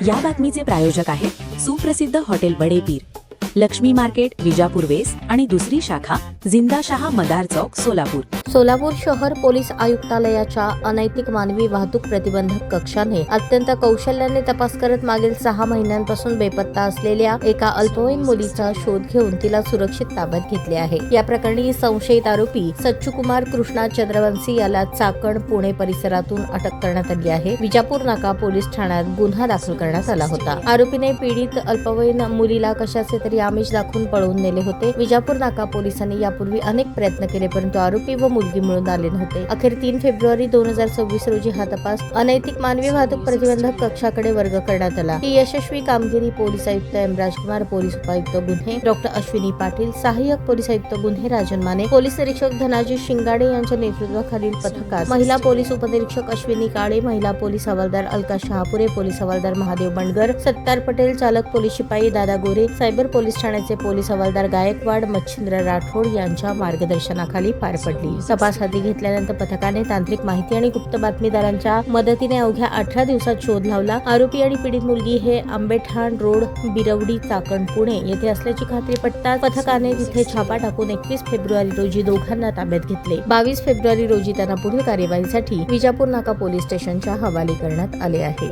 या बातमीचे प्रायोजक आहेत सुप्रसिद्ध hotel Badepir, Laxmi market, Vijapur west आणि दुसरी शाखा जिंदाशहा मदार चौक, सोलापूर. सोलापूर शहर पोलीस आयुक्तालयाच्या अनैतिक मानवी वाहतूक प्रतिबंधक कक्षाने अत्यंत कौशल्याने तपास करत मागील 6 महिन्यांपासून बेपत्ता असलेल्या एका अल्पवयीन मुलीचा शोध घेऊन तिला सुरक्षित ताब्यात घेतले आहे. या प्रकरणी संशयित आरोपी सच्चूकुमार कृष्णा चंद्रवंशी याला चाकण, पुणे परिसरातून अटक करण्यात आली आहे. विजापूर नाका पोलीस ठाण्यात गुन्हा दाखल करण्यात आला होता. आरोपीने पीडित अल्पवयीन मुलीला कशाचे तरी आमिष दाखवून पळवून नेले होते. विजापूर नाका पोलिसांनी यापूर्वी अनेक प्रयत्न केले, परंतु आरोपी व मुलगी मिळून आले नव्हते. अखेर 3 फेब्रुवारी 2026 रोजी हा तपास अनैतिक मानवी वाहतूक प्रतिबंधक कक्षाकडे वर्ग करण्यात आला. ही यशस्वी कामगिरी पोलीस आयुक्त एम राजकुमार, पोलीस उपायुक्त गुन्हे डॉक्टर अश्विनी पाटील, सहाय्यक पोलीस आयुक्त गुन्हे राजन माने, पोलीस निरीक्षक धनाजी शिंगाडे यांच्या नेतृत्वाखालील पथकात महिला पोलीस उपनिरीक्षक अश्विनी काळे, महिला पोलीस हवालदार अलका शहापुरे, पोलीस हवालदार महादेव बंडगर, सत्तार पटेल, चालक पोलीस शिपाई दादा गोरे, सायबर पोलीस ठाण्याचे पोलीस हवालदार गायकवाड मच्छिंद्र राठोड यांच्या मार्गदर्शनाखाली पार पडली. तपास हाती घेतल्यानंतर पथकाने तांत्रिक माहिती आणि गुप्त बातमीदारांच्या मदतीने अवघ्या 18 दिवसात शोध लावला. आरोपी आणि पीडित मुलगी हे आंबेठाण रोड, बिरवडी, चाकण, पुणे येथे असल्याची खात्री पटताच पथकाने तिथे छापा टाकून 21 फेब्रुवारी रोजी दोघांना ताब्यात घेतले. 22 फेब्रुवारी रोजी त्यांना पुढील कार्यवाहीसाठी विजापूर नाका पोलीस स्टेशनच्या हवाले करण्यात आले आहे.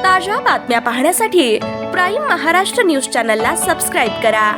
ताज्या बातम्या पाहण्यासाठी प्राईम महाराष्ट्र न्यूज चॅनलला सबस्क्राईब करा.